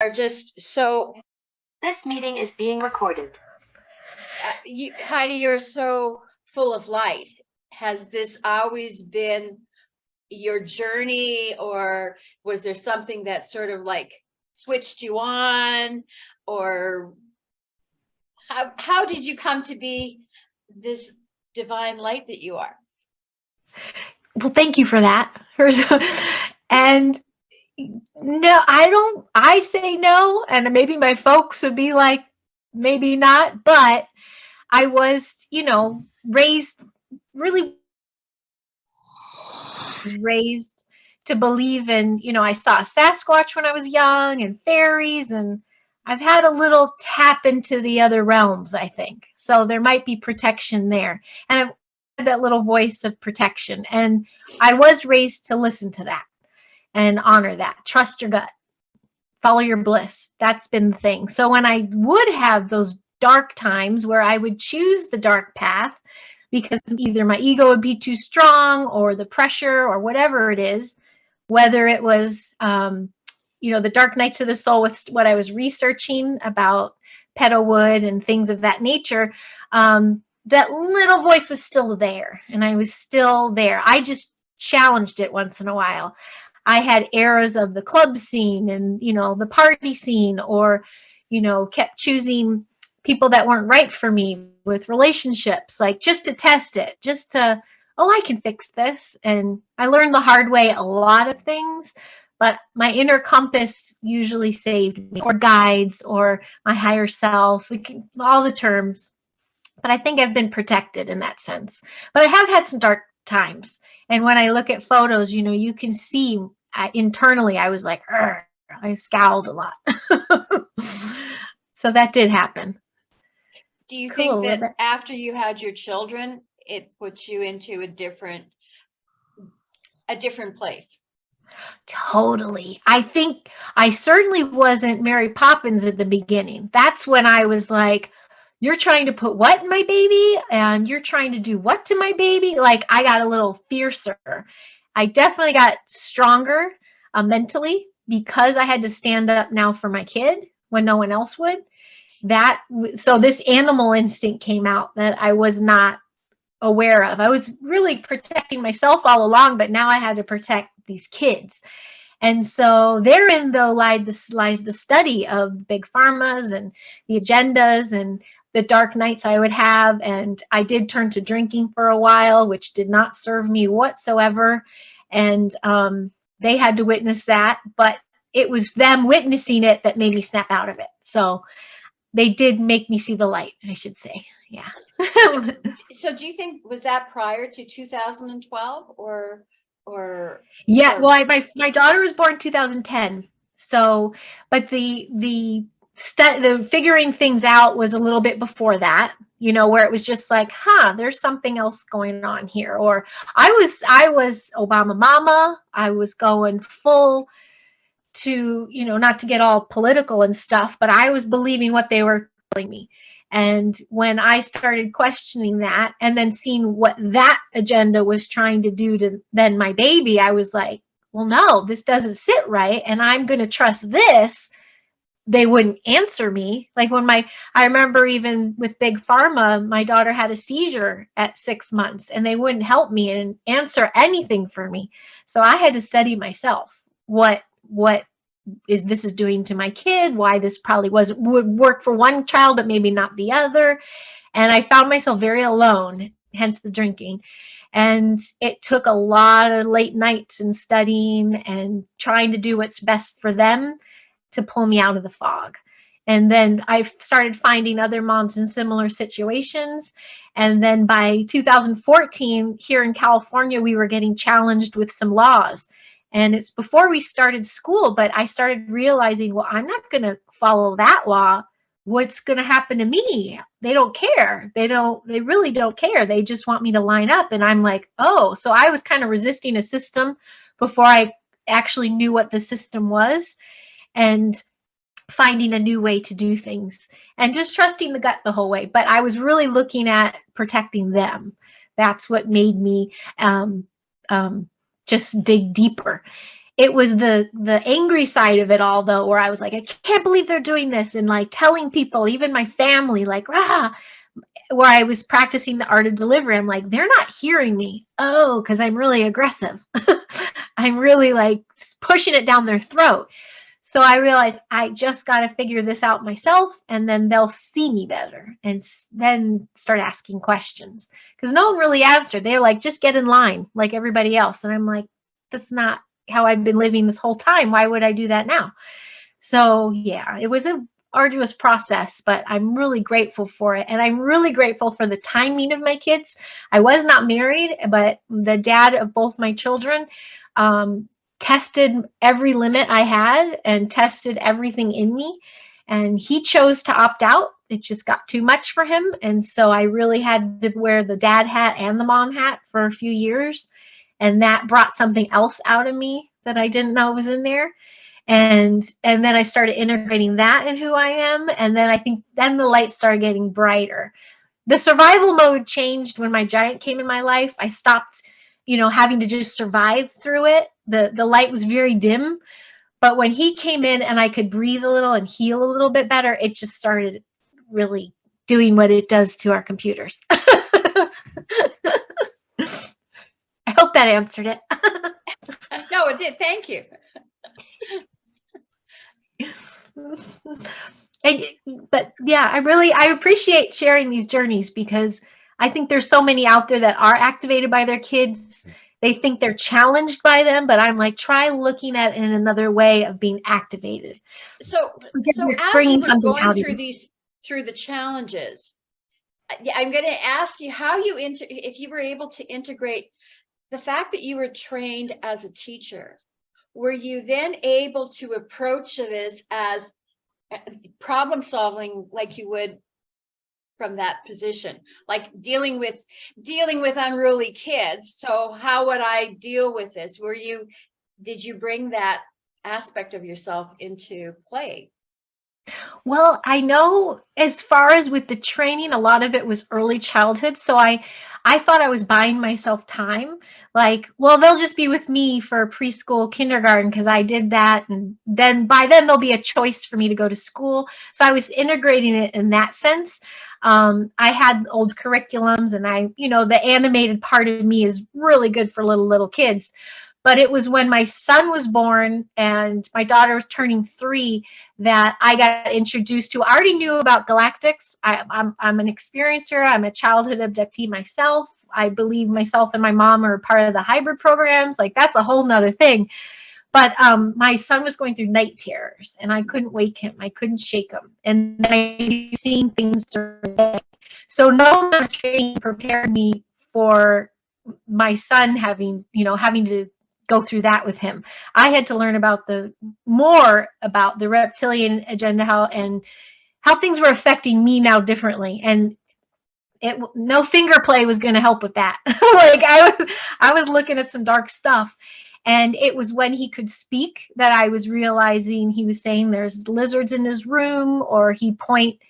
are just so, This meeting is being recorded. Heidi, you're so full of light. Has this always been your journey, or was there something that sort of like switched you on, or how did you come to be this divine light that you are? Well, thank you for that. And no, I say no, and maybe my folks would be like, maybe not, but I was, raised really raised to believe in, I saw Sasquatch when I was young and fairies, and I've had a little tap into the other realms, I think. So there might be protection there. And I've had that little voice of protection. And I was raised to listen to that and honor that. Trust your gut, follow your bliss. That's been the thing. So when I would have those dark times where I would choose the dark path because either my ego would be too strong or the pressure or whatever it is, whether it was, the dark nights of the soul with what I was researching about Petalwood and things of that nature, that little voice was still there and I was still there. I just challenged it once in a while. I had eras of the club scene and, the party scene, or, kept choosing people that weren't right for me with relationships, like just to test it, just to, oh, I can fix this. And I learned the hard way a lot of things, but my inner compass usually saved me, or guides, or my higher self, all the terms. But I think I've been protected in that sense. But I have had some dark times. And when I look at photos, you can see internally, I was like, I scowled a lot. So that did happen. Do you think Cool. that after you had your children, it put you into a different place? Totally. I think I certainly wasn't Mary Poppins at the beginning. That's when I was like, you're trying to put what in my baby? And you're trying to do what to my baby? Like, I got a little fiercer. I definitely got stronger mentally because I had to stand up now for my kid when no one else would. So this animal instinct came out that I was not aware of. I was really protecting myself all along, but now I had to protect these kids. And so therein, though, lies the study of big pharmas and the agendas and the dark nights I would have. And I did turn to drinking for a while, which did not serve me whatsoever. And they had to witness that, but it was them witnessing it that made me snap out of it. So they did make me see the light, I should say. Yeah. So do you think, was that prior to 2012 or Yeah, well, my daughter was born 2010. So, but the figuring things out was a little bit before that, where it was just like, there's something else going on here. Or I was Obama mama. I was going full to, not to get all political and stuff, but I was believing what they were telling me. And when I started questioning that and then seeing what that agenda was trying to do to then my baby, I was like, well, no, this doesn't sit right. And I'm going to trust this. They wouldn't answer me. Like I remember even with Big Pharma, my daughter had a seizure at 6 months and they wouldn't help me and answer anything for me. So I had to study myself what is doing to my kid, why this probably would work for one child but maybe not the other. And I found myself very alone, hence the drinking. And it took a lot of late nights and studying and trying to do what's best for them to pull me out of the fog. And then I started finding other moms in similar situations. And then by 2014, here in California, we were getting challenged with some laws. And it's before we started school, but I started realizing, well, I'm not going to follow that law. What's going to happen to me? They don't care. They really don't care. They just want me to line up. And I'm like, oh, so I was kind of resisting a system before I actually knew what the system was, and finding a new way to do things and just trusting the gut the whole way. But I was really looking at protecting them. That's what made me just dig deeper. it was the angry side of it all, though, where I was like, I can't believe they're doing this, and like telling people, even my family, like, rah, where I was practicing the art of delivery. I'm like, they're not hearing me. Oh, because I'm really aggressive. I'm really like pushing it down their throat. So I realized I just got to figure this out myself, and then they'll see me better and then start asking questions, because no one really answered. They're like, just get in line like everybody else. And I'm like, that's not how I've been living this whole time. Why would I do that now? So yeah, it was an arduous process, but I'm really grateful for it. And I'm really grateful for the timing of my kids. I was not married, but the dad of both my children tested every limit I had and tested everything in me. And he chose to opt out. It just got too much for him. And so I really had to wear the dad hat and the mom hat for a few years. And that brought something else out of me that I didn't know was in there. And then I started integrating that in who I am. And then I think then the light started getting brighter. The survival mode changed when my giant came in my life. I stopped, having to just survive through it. The light was very dim. But when he came in and I could breathe a little and heal a little bit better, it just started really doing what it does to our computers. I hope that answered it. No, it did. Thank you. But yeah, I appreciate sharing these journeys, because I think there's so many out there that are activated by their kids. They think they're challenged by them, but I'm like, try looking at it in another way of being activated. So Because it's as bringing you were something going out of through you. through the challenges, I'm going to ask you how if you were able to integrate the fact that you were trained as a teacher. Were you then able to approach this as problem solving like you would from that position, like dealing with unruly kids? So how would I deal with this? Did you bring that aspect of yourself into play? Well, I know as far as with the training, a lot of it was early childhood. So I thought I was buying myself time. Like, well, they'll just be with me for preschool, kindergarten, because I did that. And then by then there'll be a choice for me to go to school. So I was integrating it in that sense. I had old curriculums, and the animated part of me is really good for little kids. But it was when my son was born and my daughter was turning 3 that I got introduced to. I already knew about galactics. I'm an experiencer. I'm a childhood abductee myself. I believe myself and my mom are part of the hybrid programs. Like, that's a whole nother thing. But my son was going through night terrors, and I couldn't wake him. I couldn't shake him. And I seen things during the day. So no amount of training prepared me for my son having to go through that with him. I had to learn more about the reptilian agenda, how things were affecting me now differently. And no finger play was going to help with that. Like, I was looking at some dark stuff. And it was when he could speak that I was realizing he was saying there's lizards in his room, or he'd point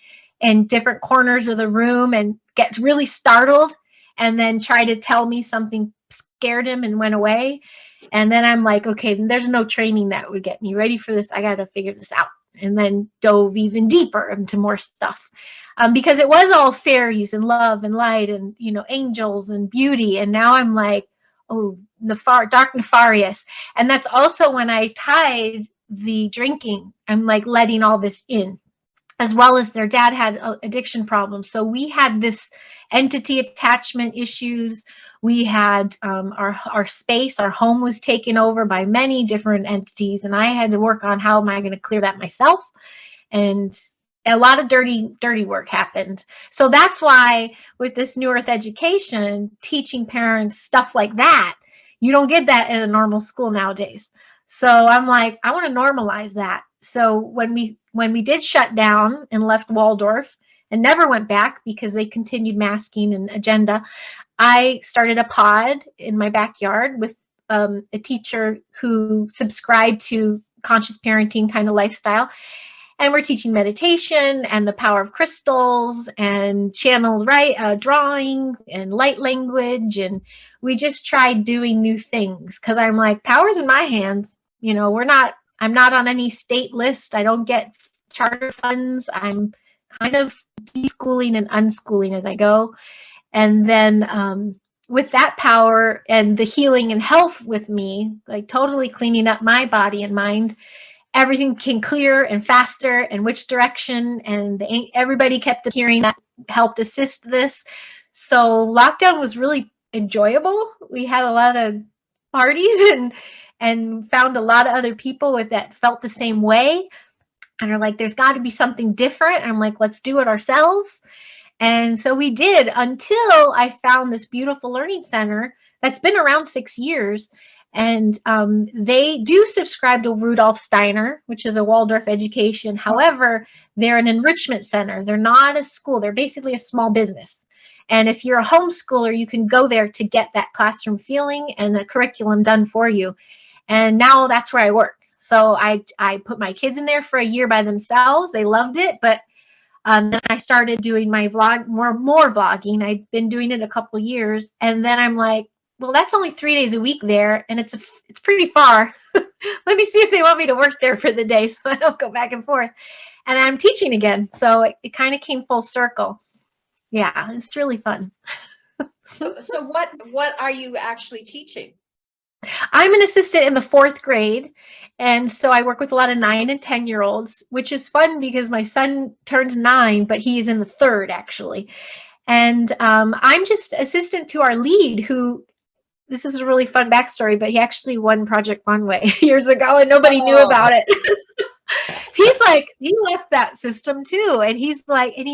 in different corners of the room and get really startled and then try to tell me something scared him and went away. And then I'm like, okay, there's no training that would get me ready for this. I got to figure this out. And then dove even deeper into more stuff. Because it was all fairies and love and light and, angels and beauty. And now I'm like, oh, dark nefarious. And that's also when I tied the drinking. I'm like letting all this in, as well as their dad had addiction problems. So we had this entity attachment issues. We had our space, our home was taken over by many different entities, and I had to work on how am I going to clear that myself. And a lot of dirty work happened. So that's why with this New Earth education, teaching parents stuff like that, you don't get that in a normal school nowadays. So I'm like, I want to normalize that. So when we did shut down and left Waldorf and never went back because they continued masking and agenda, I started a pod in my backyard with a teacher who subscribed to conscious parenting kind of lifestyle. And we're teaching meditation and the power of crystals and channeled drawing and light language. And we just tried doing new things because I'm like, power's in my hands. I'm not on any state list. I don't get charter funds. I'm kind of deschooling and unschooling as I go. And then with that power and the healing and health with me, like totally cleaning up my body and mind, everything came clear and faster and which direction. And everybody kept hearing that helped assist this. So lockdown was really enjoyable. We had a lot of parties and found a lot of other people that felt the same way and are like, there's got to be something different. And I'm like, let's do it ourselves. And so we did until I found this beautiful learning center that's been around 6 years. And they do subscribe to Rudolf Steiner, which is a Waldorf education. However, they're an enrichment center. They're not a school. They're basically a small business. And if you're a homeschooler, you can go there to get that classroom feeling and the curriculum done for you. And now that's where I work. So I put my kids in there for a year by themselves. They loved it, but then I started doing my vlog, more vlogging. I'd been doing it a couple years, and then I'm like, well, that's only 3 days a week there, and it's pretty far. Let me see if they want me to work there for the day, so I don't go back and forth. And I'm teaching again, so it kind of came full circle. Yeah, it's really fun. So what are you actually teaching? I'm an assistant in the 4th grade. And so I work with a lot of 9 and 10-year-olds, which is fun because my son turned 9, but he is in the 3rd actually. And I'm just assistant to our lead who, this is a really fun backstory, but he actually won Project Runway years ago and nobody knew about it. He's like, he left that system too. And he's like, and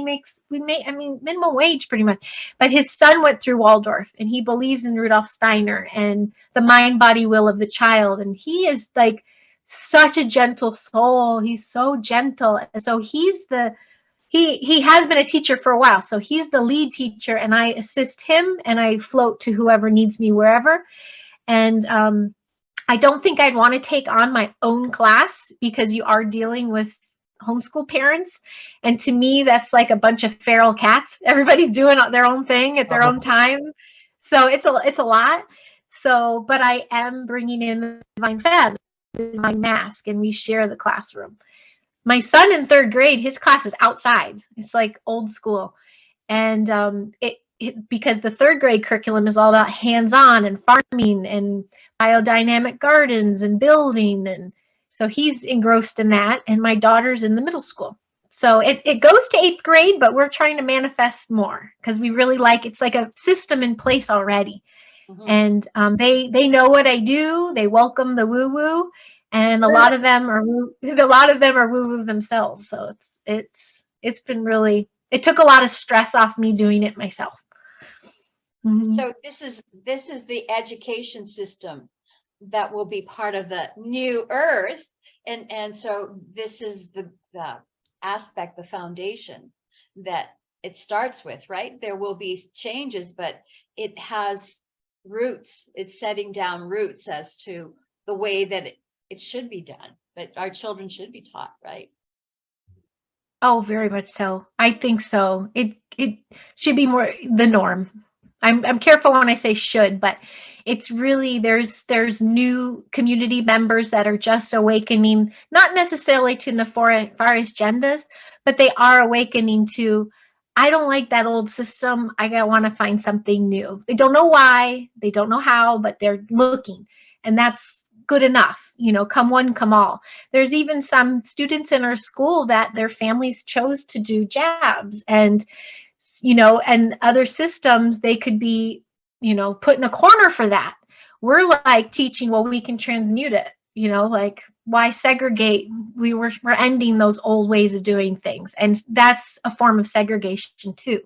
minimum wage pretty much. But his son went through Waldorf and he believes in Rudolf Steiner and the mind, body, will of the child. And he is like such a gentle soul. He's so gentle. And so he has been a teacher for a while. So he's the lead teacher and I assist him and I float to whoever needs me wherever. And I don't think I'd want to take on my own class because you are dealing with homeschool parents. And to me, that's like a bunch of feral cats. Everybody's doing their own thing at their own time. So it's a lot. So, but I am bringing in the divine feminine, my mask, and we share the classroom. My son in 3rd grade, his class is outside. It's like old school. And because the 3rd grade curriculum is all about hands-on and farming and biodynamic gardens and building. And so he's engrossed in that. And my daughter's in the middle school. So it goes to 8th grade, but we're trying to manifest more because we really it's like a system in place already. Mm-hmm. And they know what I do. They welcome the woo-woo. And a lot of them are woo-woo themselves. So it's been really, it took a lot of stress off me doing it myself. Mm-hmm. So this is the education system that will be part of the new earth. And so this is the aspect, the foundation that it starts with, right? There will be changes, but it has roots. It's setting down roots as to the way that it should be done, that our children should be taught, right? Oh, very much so. I think so. It should be more the norm. I'm careful when I say should, but it's really, there's new community members that are just awakening, not necessarily to nefarious agendas, but they are awakening to, I don't like that old system. I want to find something new. They don't know why, they don't know how, but they're looking, and that's good enough. Come one, come all. There's even some students in our school that their families chose to do jabs and other systems, they could be, put in a corner for that. We're like teaching, well, we can transmute it, like why segregate? We're ending those old ways of doing things. And that's a form of segregation too.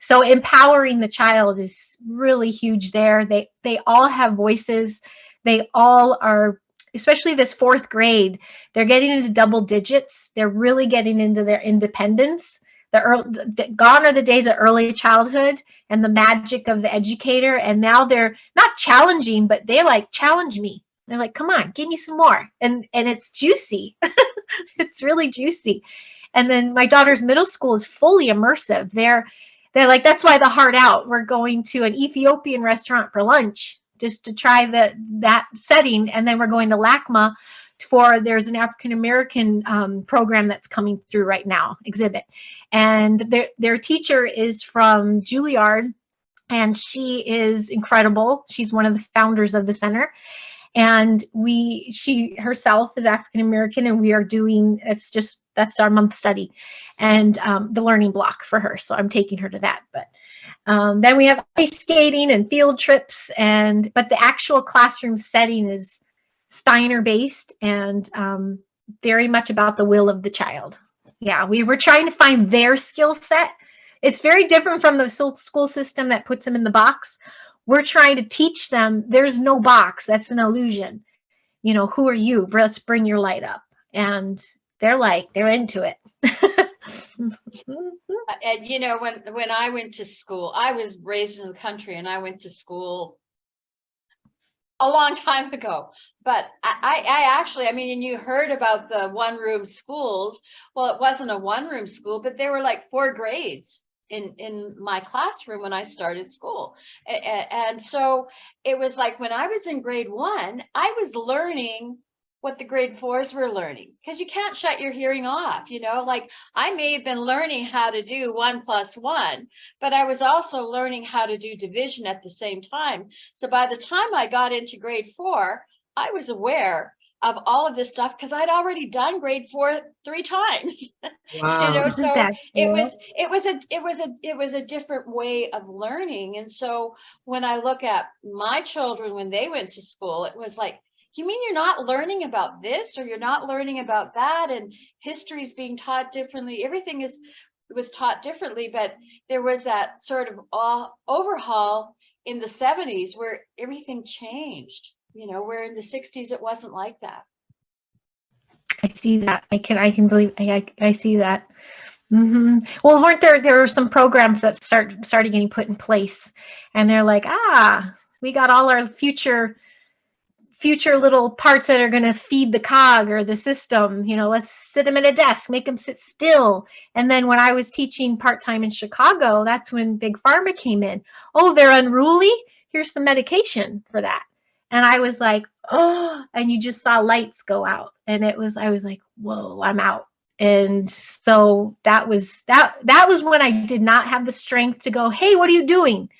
So empowering the child is really huge there. They all have voices. They all are, especially this 4th grade, they're getting into double digits. They're really getting into their independence. Gone are the days of early childhood and the magic of the educator. And now they're not challenging, but they like challenge me. They're like, come on, give me some more. And it's juicy. It's really juicy. And then my daughter's middle school is fully immersive. They're like, that's why the Heart Out, we're going to an Ethiopian restaurant for lunch just to try that setting. And then we're going to LACMA there's an African American program that's coming through right now, exhibit. And their teacher is from Juilliard, and she is incredible. She's one of the founders of the center. And she herself is African American, and we are doing, that's our month study and the learning block for her. So I'm taking her to that. But then we have ice skating and field trips, but the actual classroom setting is Steiner based and very much about the will of the child. Yeah, we were trying to find their skill set. It's very different from the school system that puts them in the box. We're trying to teach them there's no box. That's an illusion. You know, who are you? Let's bring your light up. And they're into it. And you know, when I went to school, I was raised in the country, and I went to school a long time ago. But I actually, I mean, and you heard about the one-room schools. Well, it wasn't a one-room school, but there were like 4 grades in my classroom when I started school. And so it was like when I was in grade 1, I was learning what the grade 4s were learning, because you can't shut your hearing off, you know, like I may have been learning how to do 1 + 1, but I was also learning how to do division at the same time. So by the time I got into grade 4, I was aware of all of this stuff because I'd already done grade 4 3 times. Wow. You know, Isn't so that cool? it was a different way of learning. And so when I look at my children when they went to school, it was like, you mean you're not learning about this, or you're not learning about that, and history is being taught differently. Everything was taught differently, but there was that sort of overhaul in the 70s where everything changed. You know, where in the 60s it wasn't like that. I see that. I can believe I see that. Well, weren't there were some programs that started getting put in place, and they're like, we got all our future little parts that are going to feed the cog or the system. You know, let's sit them at a desk, make them sit still. And then when I was teaching part-time in Chicago, that's when Big Pharma came in. Oh, they're unruly? Here's some medication for that. And I was like, oh, and you just saw lights go out. And I was like, whoa, I'm out. And so that was when I did not have the strength to go, hey, what are you doing?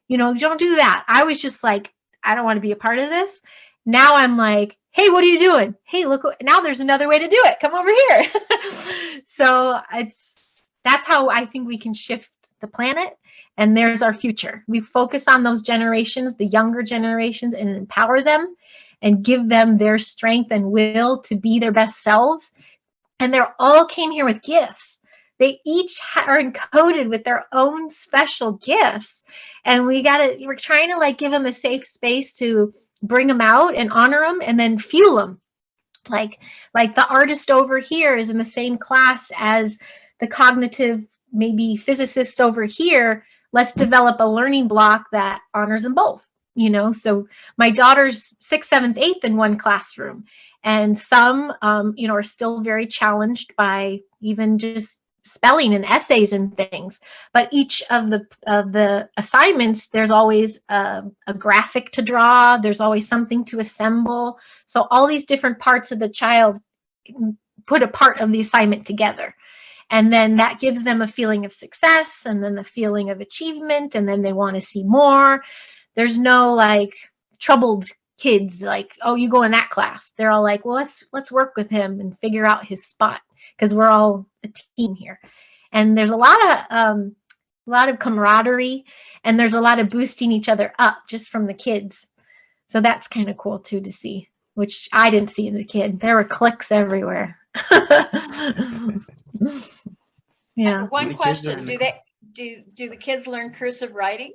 You know, don't do that. I was just like, I don't want to be a part of this. Now I'm like, hey, what are you doing? Hey, look, now there's another way to do it. Come over here. So that's how I think we can shift the planet. And there's our future. We focus on those generations, the younger generations, and empower them and give them their strength and will to be their best selves. And they all came here with gifts. They each are encoded with their own special gifts. And we're trying to like give them a safe space to bring them out and honor them and then fuel them. Like the artist over here is in the same class as the cognitive, maybe physicist over here. Let's develop a learning block that honors them both, you know? So my daughter's 6th, 7th, 8th in one classroom. And some, you know, are still very challenged by even just spelling and essays and things. But each of the assignments, there's always a graphic to draw. There's always something to assemble. So all these different parts of the child put a part of the assignment together. And then that gives them a feeling of success, and then the feeling of achievement, and then they want to see more. There's no like troubled kids like, oh, you go in that class. They're all like, well, let's work with him and figure out his spot, because we're all a team here. And there's a lot of camaraderie, and there's a lot of boosting each other up just from the kids. So that's kind of cool too to see, which I didn't see as a kid. There were cliques everywhere. Yeah. One question: do the kids learn cursive writing?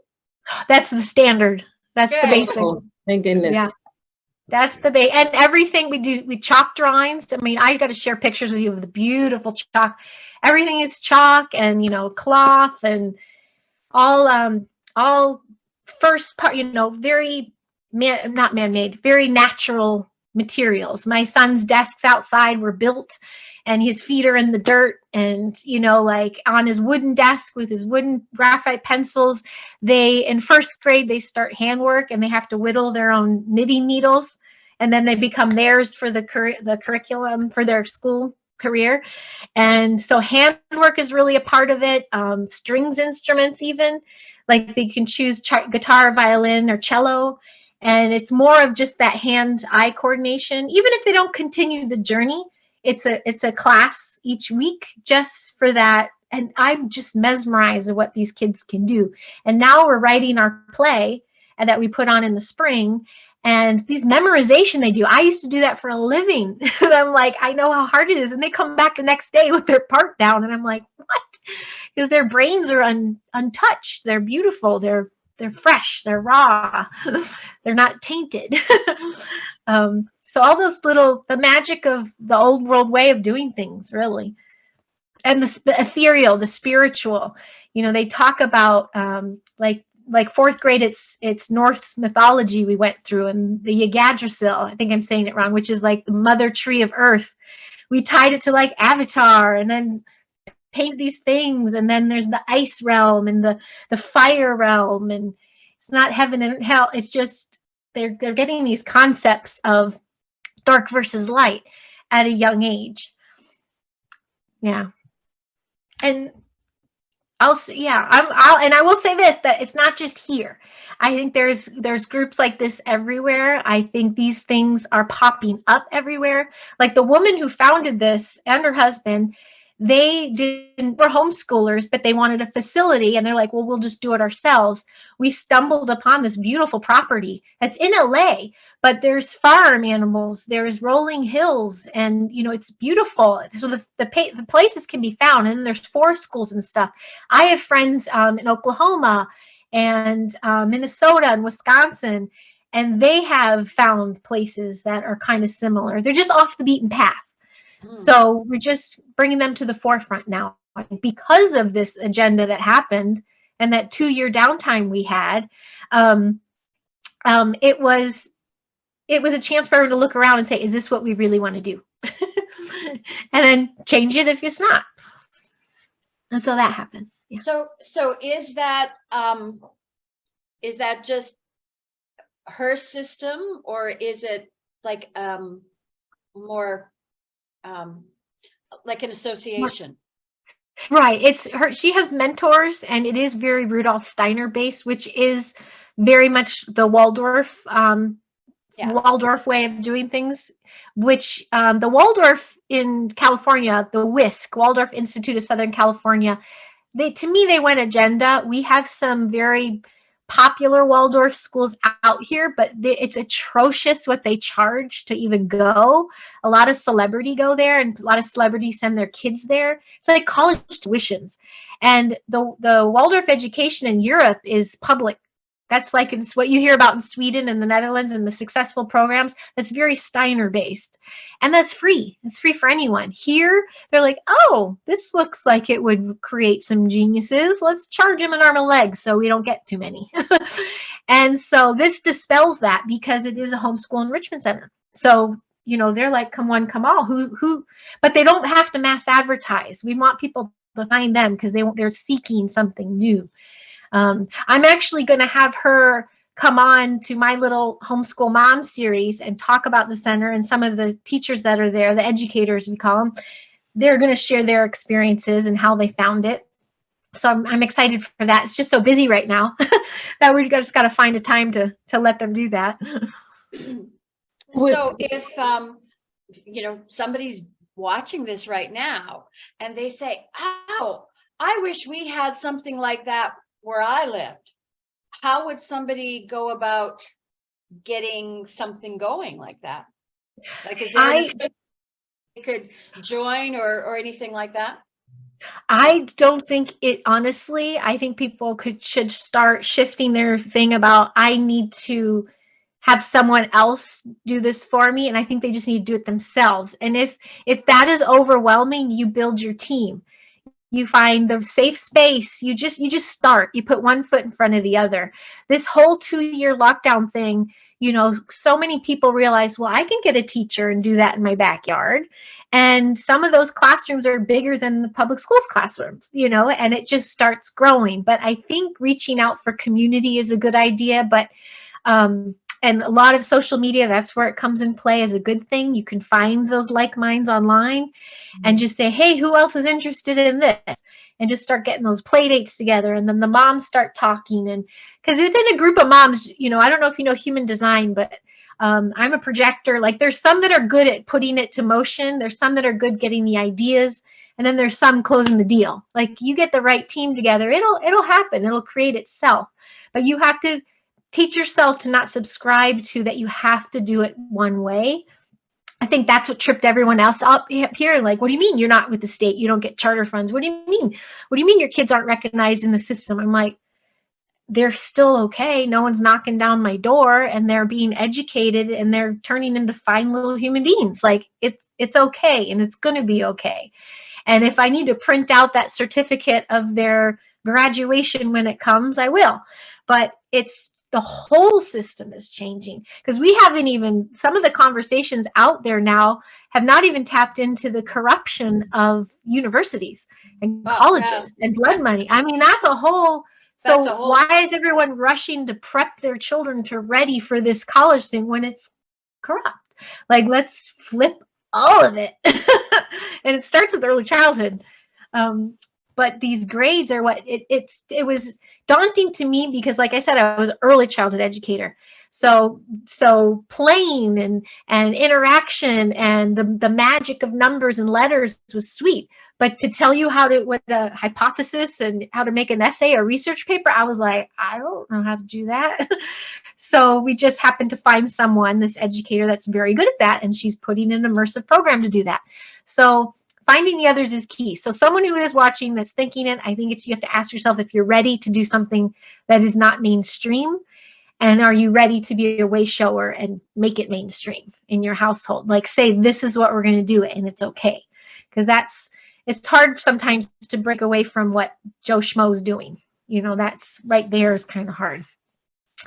That's the standard. That's the basic. Oh, thank goodness. Yeah. That's the base. And everything we do, we chalk drawings. I mean, I got to share pictures with you of the beautiful chalk. Everything is chalk and, you know, cloth and all first part, you know, very not man-made, very natural materials. My son's desks outside were built and his feet are in the dirt, and like on his wooden desk with his wooden graphite pencils. They, in first grade, they start handwork, and they have to whittle their own knitting needles, and then they become theirs for the curriculum for their school career. And so handwork is really a part of it. Strings instruments, even like they can choose guitar, violin, or cello. And it's more of just that hand-eye coordination. Even if they don't continue the journey, it's a class each week just for that. And I'm just mesmerized at what these kids can do. And now we're writing our play that we put on in the spring. And these memorization they do, I used to do that for a living. And I'm like, I know how hard it is. And they come back the next day with their part down. And I'm like, what? Because their brains are untouched. They're beautiful. They're fresh. They're raw. They're not tainted. So all those the magic of the old world way of doing things, really. And the ethereal, the spiritual, they talk about like fourth grade, it's Norse mythology we went through, and the Yggdrasil, I think I'm saying it wrong, which is like the mother tree of earth. We tied it to like Avatar, and then paint these things, and then there's the ice realm and the fire realm, and it's not heaven and hell. It's just they're getting these concepts of dark versus light at a young age. Yeah. And and I will say this, that it's not just here. I think there's groups like this everywhere. I think these things are popping up everywhere. Like the woman who founded this and her husband, were homeschoolers, but they wanted a facility, and they're like, well, we'll just do it ourselves. We stumbled upon this beautiful property that's in LA, but there's farm animals, there's rolling hills, and it's beautiful. So the places can be found, and there's 4 schools and stuff. I have friends in Oklahoma and Minnesota and Wisconsin, and they have found places that are kind of similar. They're just off the beaten path. So we're just bringing them to the forefront now. Because of this agenda that happened and that 2-year downtime we had, it was a chance for everyone to look around and say, is this what we really want to do? And then change it if it's not. And so that happened. Yeah. So is that just her system, or is it like more like an association? Right. It's her. She has mentors, and it is very Rudolf Steiner based, which is very much the Waldorf way of doing things. Which the Waldorf in California, the WISC, Waldorf Institute of Southern California, they went agenda. We have some very popular Waldorf schools out here, but it's atrocious what they charge to even go. A lot of celebrity go there, and a lot of celebrities send their kids there. It's like college tuitions. And the Waldorf education in Europe is public. That's like it's what you hear about in Sweden and the Netherlands and the successful programs. That's very Steiner based. And that's free. It's free for anyone. Here, they're like, oh, this looks like it would create some geniuses. Let's charge them an arm and leg so we don't get too many. And so this dispels that, because it is a homeschool enrichment center. So, they're like, come one, come all. But they don't have to mass advertise. We want people to find them because they're seeking something new. I'm actually going to have her come on to my little homeschool mom series and talk about the center, and some of the teachers that are there, the educators we call them, they're going to share their experiences and how they found it. So I'm excited for that. It's just so busy right now that we just got to find a time to let them do that. So if somebody's watching this right now and they say, oh, I wish we had something like that where I lived, how would somebody go about getting something going like that? Like, is there they could join or anything like that? I don't think it, honestly. I think people should start shifting their thing about, I need to have someone else do this for me, and I think they just need to do it themselves. And if that is overwhelming, you build your team. You find the safe space. You just start. You put one foot in front of the other. This whole 2-year lockdown thing, so many people realize, well, I can get a teacher and do that in my backyard. And some of those classrooms are bigger than the public schools classrooms, and it just starts growing. But I think reaching out for community is a good idea. But and a lot of social media, that's where it comes in play as a good thing. You can find those like minds online and just say, hey, who else is interested in this? And just start getting those play dates together. And then the moms start talking. And because within a group of moms, I don't know if you know human design, but I'm a projector. Like there's some that are good at putting it to motion. There's some that are good getting the ideas. And then there's some closing the deal. Like you get the right team together, it'll happen. It'll create itself. But you have to teach yourself to not subscribe to that you have to do it one way. I think that's what tripped everyone else up here. Like, what do you mean you're not with the state? You don't get charter funds. What do you mean? What do you mean your kids aren't recognized in the system? I'm like, they're still okay. No one's knocking down my door, and they're being educated, and they're turning into fine little human beings. Like it's okay, and it's going to be okay. And if I need to print out that certificate of their graduation when it comes, I will. But the whole system is changing, because we haven't even, some of the conversations out there now have not even tapped into the corruption of universities and colleges and blood money. I mean, that's a whole, why is everyone rushing to prep their children to ready for this college thing when it's corrupt? Like, let's flip all of it. And it starts with early childhood. But these grades are what it was daunting to me, because like I said, I was an early childhood educator. So playing and interaction and the magic of numbers and letters was sweet. But to tell you what a hypothesis and how to make an essay or research paper, I was like, I don't know how to do that. So we just happened to find someone, this educator, that's very good at that. And she's putting an immersive program to do that. So finding the others is key. So someone who is watching that's thinking it, I think you have to ask yourself if you're ready to do something that is not mainstream. And are you ready to be a way shower and make it mainstream in your household? Like, say, this is what we're going to do, and it's okay. Because it's hard sometimes to break away from what Joe Schmo's doing. That's right there is kind of hard.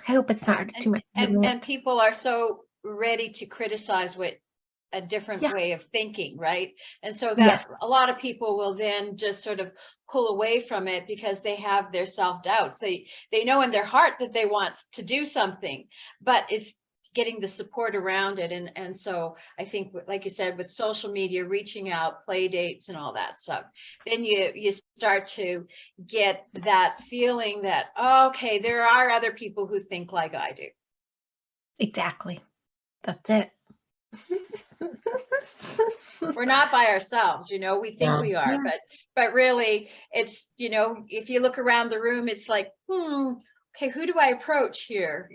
I hope it's not too much. And people are so ready to criticize what a different way of thinking, right? And so that a lot of people will then just sort of pull away from it because they have their self-doubts. They know in their heart that they want to do something, but it's getting the support around it. And so I think, like you said, with social media, reaching out, play dates and all that stuff, then you start to get that feeling that, okay, there are other people who think like I do. Exactly. That's it. We're not by ourselves, we think we are, but really it's, if you look around the room, it's like, okay, who do I approach here?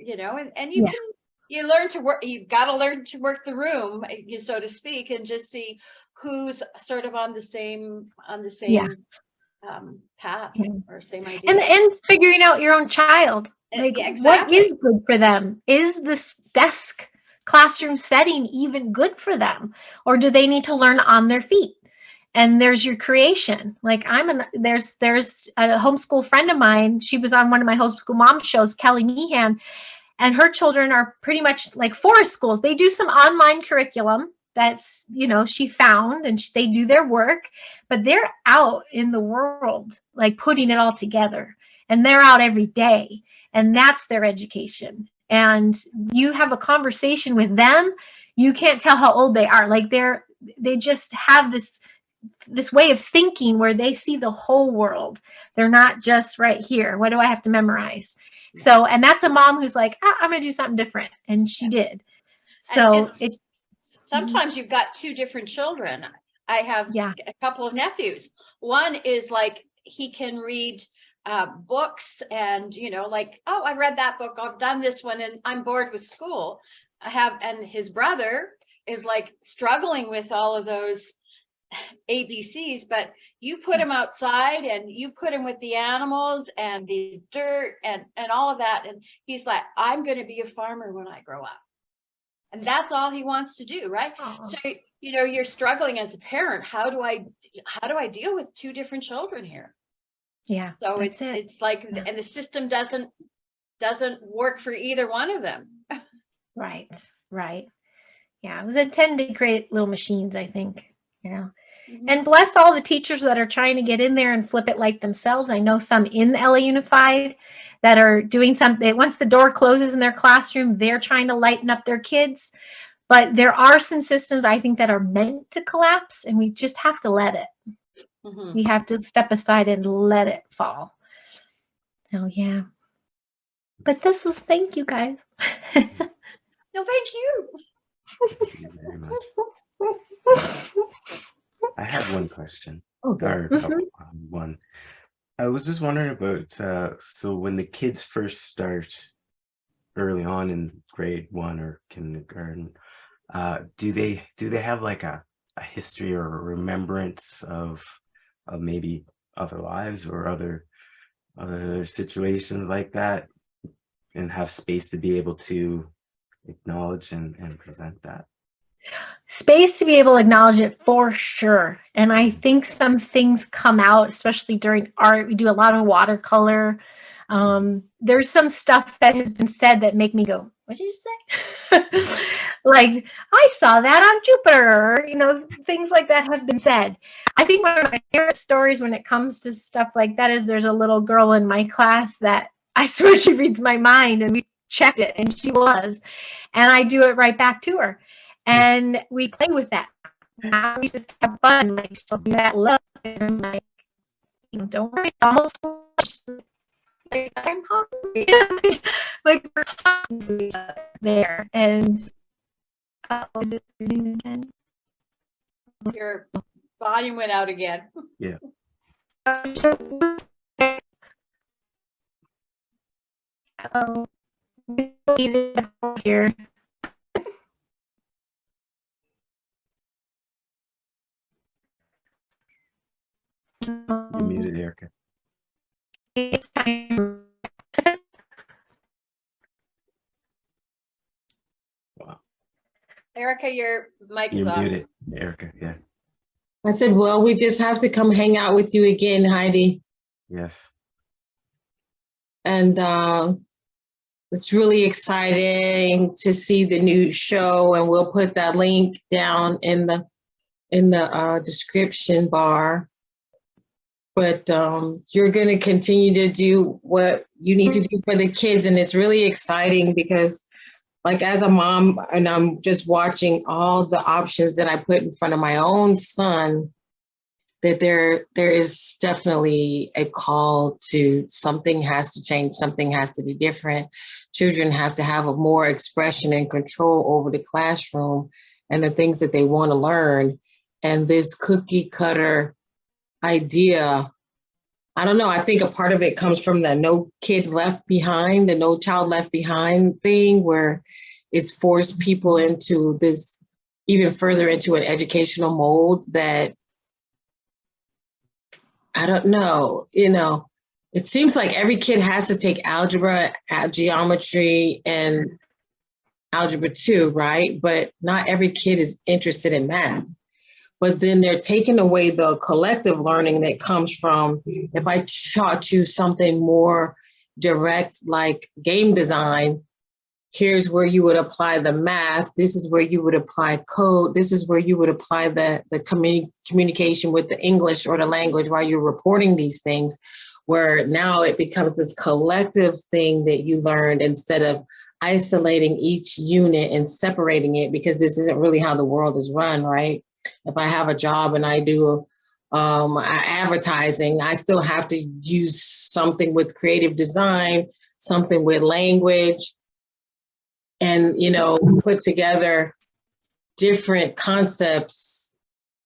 And you can, you learn to work, you got to learn to work the room, so to speak, and just see who's sort of on the same path or same idea. And figuring out your own child. Like, what is good for them? Is this desk classroom setting even good for them, or do they need to learn on their feet? And there's your creation. Like there's a homeschool friend of mine. She was on one of my homeschool mom shows, Kelly Meehan, and her children are pretty much like forest schools. They do some online curriculum that's, she found, and they do their work, but they're out in the world, like putting it all together, and they're out every day, and that's their education. And you have a conversation with them, you can't tell how old they are. Like they just have this way of thinking where they see the whole world. They're not just right here. What do I have to memorize? So, and that's a mom who's like, I'm going to do something different. And she did. So and sometimes you've got two different children. I have a couple of nephews. One is like, he can read books and, like, I read that book, I've done this one, and I'm bored with school. And his brother is like struggling with all of those ABCs, but you put him outside and you put him with the animals and the dirt and all of that. And he's like, I'm going to be a farmer when I grow up. And that's all he wants to do, right? So you know, you're struggling as a parent. How do I deal with two different children here? Yeah. So it's like, and the system doesn't work for either one of them. Right. Right. Yeah. It was intended to create little machines, I think, you know. And bless all the teachers that are trying to get in there and flip it like themselves. I know some in LA Unified that are doing something. Once the door closes in their classroom, they're trying to lighten up their kids. But there are some systems, I think, that are meant to collapse, and we just have to let it. We have to step aside and let it fall. Oh, yeah. But this was, thank you, guys. No, thank you. Thank you very much. I have one question. Okay. One. I was just wondering about, so when the kids first start early on in grade 1 or kindergarten, do they have like a history or a remembrance of maybe other lives or other situations like that, and have space to be able to acknowledge and present that? Space to be able to acknowledge it for sure. And I think some things come out, especially during art. We do a lot of watercolor. There's some stuff that has been said that make me go, what did you say? Like, I saw that on Jupiter, you know, things like that have been said. I think one of my favorite stories when it comes to stuff like that is there's a little girl in my class that I swear she reads my mind, and we checked it and she was, and I do it right back to her. And we play with that. Now we just have fun. Like, she'll do that look, and I'm like, don't worry, it's almost lunch. Like, I'm hungry. Like, we're talking to each other there. And is it freezing again? Your volume went out again. Yeah. Here. You're muted, Erika. It's time. Wow. Erika, your mic is You're off. muted, Erika. Yeah. I said, well, we just have to come hang out with you again, Heidi. Yes. And it's really exciting to see the new show, and we'll put that link down in the description bar. But you're going to continue to do what you need to do for the kids, and it's really exciting because, like, as a mom, and I'm just watching all the options that I put in front of my own son, that there is definitely a call to something has to change, something has to be different. Children have to have a more expression and control over the classroom and the things that they want to learn. And this cookie cutter idea, I don't know, I think a part of it comes from the no kid left behind, the no child left behind thing, where it's forced people into this, even further into an educational mold that, I don't know, you know, it seems like every kid has to take algebra, geometry, and algebra 2, right? But not every kid is interested in math. But then they're taking away the collective learning that comes from, if I taught you something more direct, like game design, here's where you would apply the math. This is where you would apply code. This is where you would apply the communication with the English or the language while you're reporting these things, where now it becomes this collective thing that you learned instead of isolating each unit and separating it, because this isn't really how the world is run, right? If I have a job and I do advertising, I still have to use something with creative design, something with language, and, you know, put together different concepts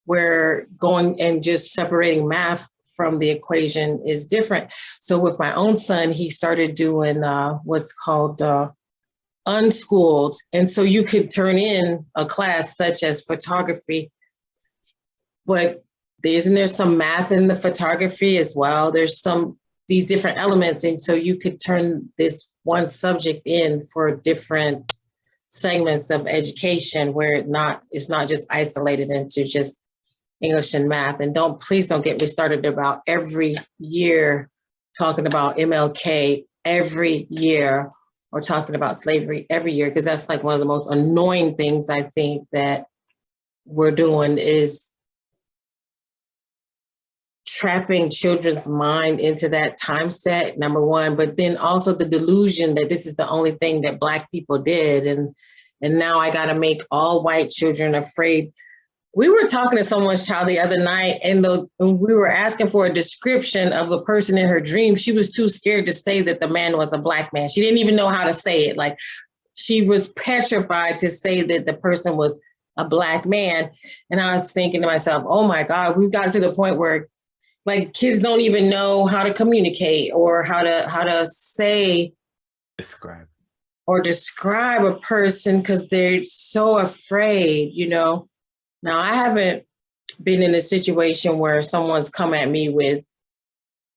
where going and just separating math from the equation is different. So with my own son, he started doing what's called unschooled. And so you could turn in a class such as photography, but isn't there some math in the photography as well? There's these different elements. And so you could turn this one subject in for different segments of education where it's not just isolated into just English and math. And please don't get me started about every year talking about MLK every year or talking about slavery every year, because that's like one of the most annoying things I think that we're doing is trapping children's mind into that time set, number one, but then also the delusion that this is the only thing that Black people did. And now I got to make all white children afraid. We were talking to someone's child the other night, and we were asking for a description of a person in her dream. She was too scared to say that the man was a Black man. She didn't even know how to say it. Like, she was petrified to say that the person was a Black man. And I was thinking to myself, oh my God, we've gotten to the point where like kids don't even know how to communicate or how to say, Describe a person because they're so afraid, you know. Now, I haven't been in a situation where someone's come at me with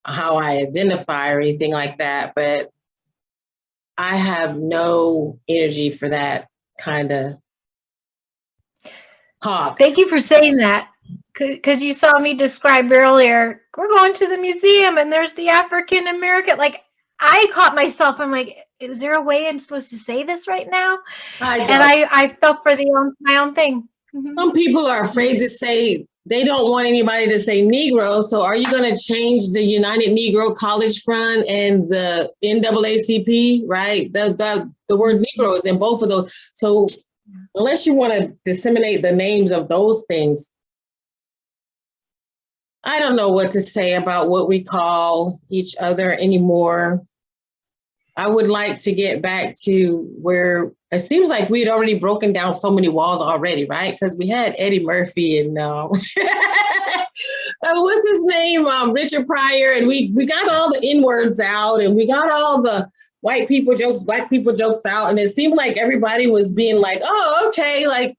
how I identify or anything like that, but I have no energy for that kind of talk. Thank you for saying that. Because you saw me describe earlier, we're going to the museum and there's the African American. Like, I caught myself. I'm like, is there a way I'm supposed to say this right now? I felt for my own thing. Mm-hmm. Some people are afraid to say, they don't want anybody to say Negro. So are you going to change the United Negro College Fund and the NAACP, right? The word Negro is in both of those. So unless you want to disseminate the names of those things, I don't know what to say about what we call each other anymore. I would like to get back to where it seems like we had already broken down so many walls already, right? Because we had Eddie Murphy and what's his name? Richard Pryor. And we got all the N-words out and we got all the white people jokes, Black people jokes out. And it seemed like everybody was being like, oh, okay, like,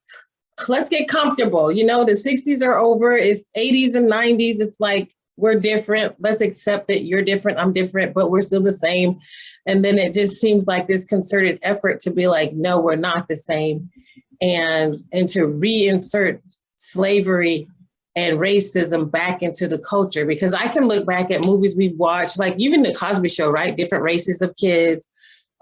let's get comfortable. You know, the 60s are over. It's 80s and 90s. It's like, we're different. Let's accept that you're different. I'm different, but we're still the same. And then it just seems like this concerted effort to be like, no, we're not the same. And to reinsert slavery and racism back into the culture. Because I can look back at movies we've watched, like even the Cosby Show, right? Different races of kids.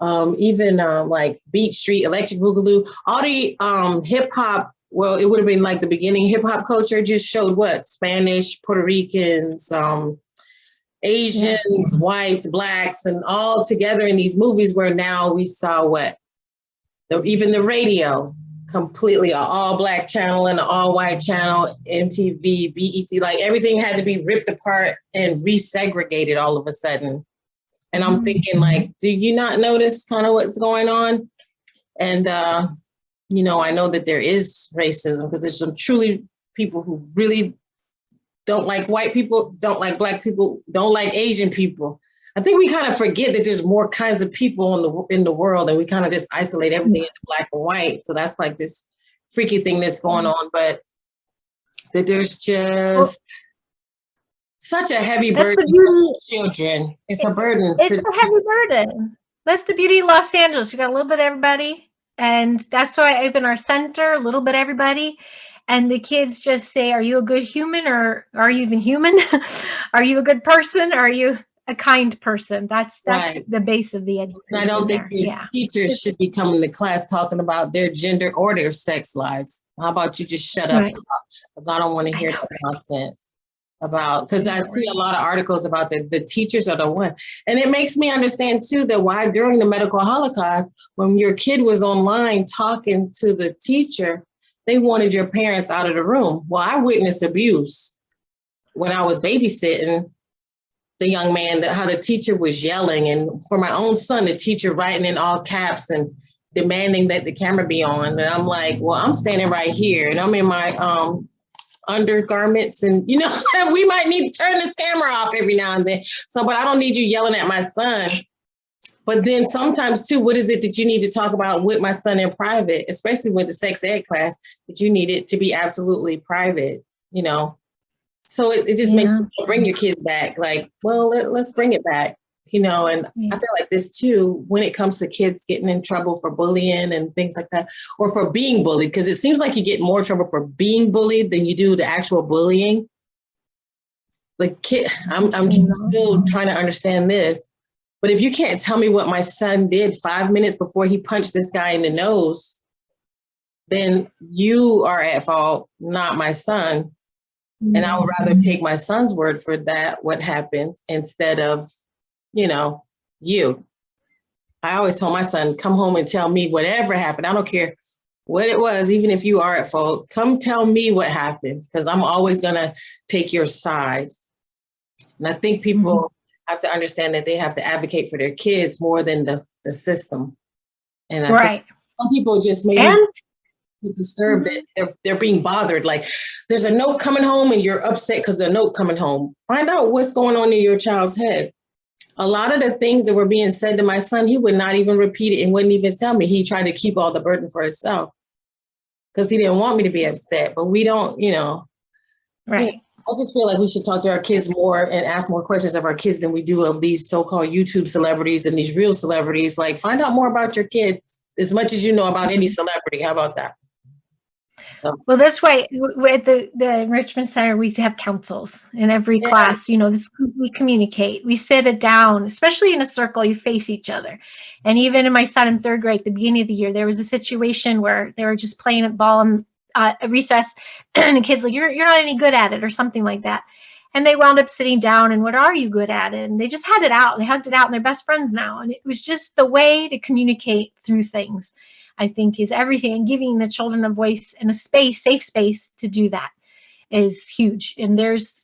Even like Beat Street, Electric Boogaloo, all the hip hop. Well, it would have been like the beginning hip hop culture just showed what? Spanish, Puerto Ricans, Asians, whites, Blacks, and all together in these movies where now we saw what? Even the radio, completely an all Black channel and an all white channel, MTV, BET, like everything had to be ripped apart and resegregated all of a sudden. And I'm thinking like, do you not notice kind of what's going on? And, you know, I know that there is racism because there's some truly people who really don't like white people, don't like Black people, don't like Asian people. I think we kind of forget that there's more kinds of people in the world and we kind of just isolate everything into Black and white. So that's like this freaky thing that's going on, but that there's just such a heavy burden on children. It's a burden. It's a heavy burden. That's the beauty of Los Angeles. You got a little bit of everybody. And that's why I open our center, a little bit of everybody. And the kids just say, are you a good human or are you even human? Are you a good person? Are you a kind person? That's right. The base of the education. I don't think teachers should be coming to class talking about their gender or their sex lives. How about you just shut up? Because I don't want to hear that nonsense. Because I see a lot of articles about the teachers are the one. And it makes me understand too that why during the medical Holocaust, when your kid was online talking to the teacher, they wanted your parents out of the room. Well, I witnessed abuse when I was babysitting the young man, how the teacher was yelling. And for my own son, the teacher writing in all caps and demanding that the camera be on. And I'm like, well, I'm standing right here and I'm in my undergarments and, you know, we might need to turn this camera off every now and then. So, but I don't need you yelling at my son. But then sometimes too, what is it that you need to talk about with my son in private, especially with the sex ed class, that you need it to be absolutely private, you know? So it just makes you bring your kids back. Like, well, let's bring it back. you know, and Yeah. I feel like this too, when it comes to kids getting in trouble for bullying and things like that, or for being bullied, because it seems like you get more trouble for being bullied than you do the actual bullying. The kid, I'm still trying to understand this, but if you can't tell me what my son did 5 minutes before he punched this guy in the nose, then you are at fault, not my son. And I would rather take my son's word for that, what happened, instead of, you know, you. I always told my son, come home and tell me whatever happened. I don't care what it was, even if you are at fault, come tell me what happened, because I'm always going to take your side. And I think people have to understand that they have to advocate for their kids more than the system. And I think some people just maybe disturbed that they're being bothered. Like, there's a note coming home and you're upset because the note coming home. Find out what's going on in your child's head. A lot of the things that were being said to my son, he would not even repeat it and wouldn't even tell me. He tried to keep all the burden for himself because he didn't want me to be upset. But we don't, you know. Right. I just feel like we should talk to our kids more and ask more questions of our kids than we do of these so-called YouTube celebrities and these real celebrities. Like, find out more about your kids as much as you know about any celebrity. How about that? Well, this way, with the Enrichment Center, we have councils in every class. You know, we communicate. We sit it down, especially in a circle. You face each other. And even in my son in 3rd grade, at the beginning of the year, there was a situation where they were just playing at ball in recess, and the kid's like, "You're not any good at it," or something like that. And they wound up sitting down and, "What are you good at?" And they just had it out. They hugged it out, and they're best friends now. And it was just the way to communicate through things, I think, is everything. And giving the children a voice and a space, safe space to do that is huge. And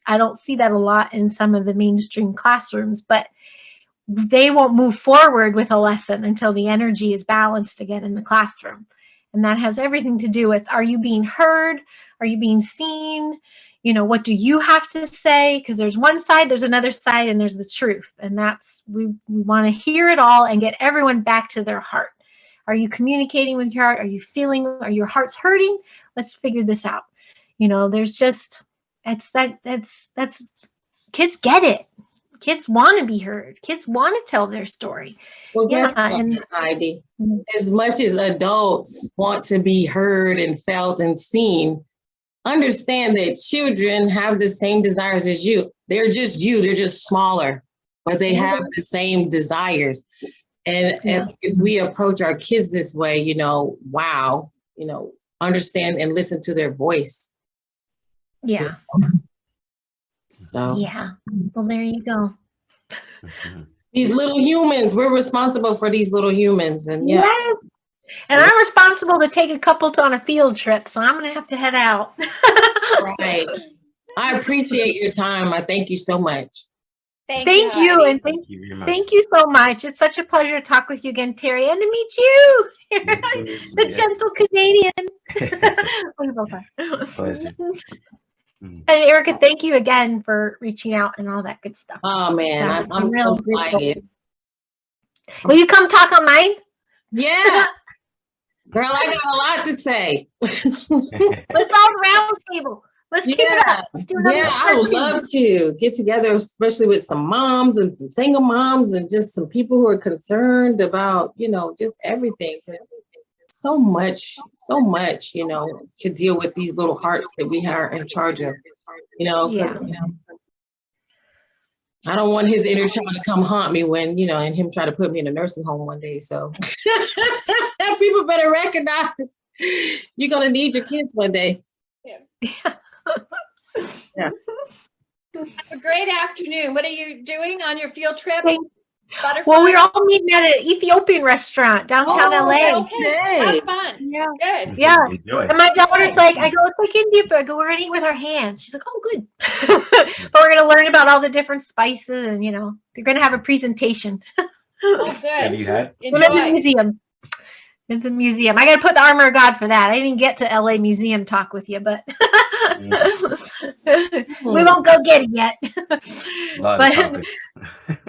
I don't see that a lot in some of the mainstream classrooms, but they won't move forward with a lesson until the energy is balanced again in the classroom. And that has everything to do with, are you being heard? Are you being seen? You know, what do you have to say? Because there's one side, there's another side, and there's the truth. And we want to hear it all and get everyone back to their heart. Are you communicating with your heart? Are you feeling, are your hearts hurting? Let's figure this out. You know, there's just, that's kids get it. Kids want to be heard. Kids want to tell their story. Well, guess what, Heidi? As much as adults want to be heard and felt and seen, understand that children have the same desires as you. They're just you. They're just smaller, but they have the same desires. And if we approach our kids this way, you know, wow, you know, understand and listen to their voice. Yeah. So, yeah. Well, there you go. These little humans, we're responsible for these little humans. And yes. And I'm responsible to take a couple on a field trip, so I'm going to have to head out. Right. I appreciate your time. I thank you so much. Thank you, and thank you so much. It's such a pleasure to talk with you again, Terry, and to meet you, the gentle Canadian. Pleasure. And Erika, thank you again for reaching out and all that good stuff. Oh man, I'm so excited. Will you come talk on mine? Yeah. Girl, I got a lot to say. Let's all round table. Let's keep it up. Let's do another I would love to get together, especially with some moms and some single moms and just some people who are concerned about, you know, just everything. So much, you know, to deal with these little hearts that we are in charge of, you know. You know, I don't want his inner child to come haunt me when, you know, and him try to put me in a nursing home one day. So people better recognize you're going to need your kids one day. Yeah. Have a great afternoon. What are you doing on your field trip? Well, we're all meeting at an Ethiopian restaurant downtown LA. Okay. Have fun. Yeah. Good. Yeah. And my daughter's like, I go, it's like India food. I go, we're going to eat with our hands. She's like, oh, good. But we're going to learn about all the different spices and, you know, they're going to have a presentation. Oh, good. Have you had? We're in the museum. It's the museum. I got to put the armor of God for that. I didn't get to LA museum talk with you, but we won't go get it yet. A lot of topics.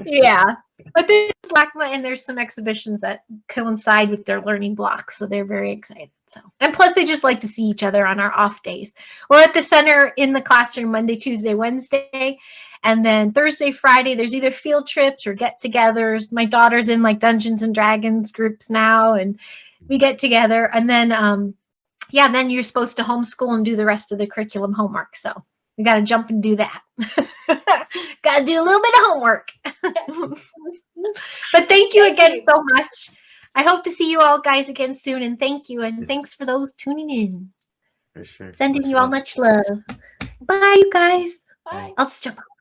Yeah. But there's LACMA and there's some exhibitions that coincide with their learning blocks, so they're very excited. So, and plus they just like to see each other on our off days. We're at the center in the classroom Monday, Tuesday, Wednesday, and then Thursday, Friday there's either field trips or get-togethers. My daughter's in like Dungeons and Dragons groups now, and we get together. And then, yeah, then you're supposed to homeschool and do the rest of the curriculum homework. So we got to jump and do that. Got to do a little bit of homework. But thank you again so much. I hope to see you all guys again soon. And thank you. And thanks for those tuning in. For sure. Sending Much you all love. much love. Bye, you guys. Bye. I'll just jump out.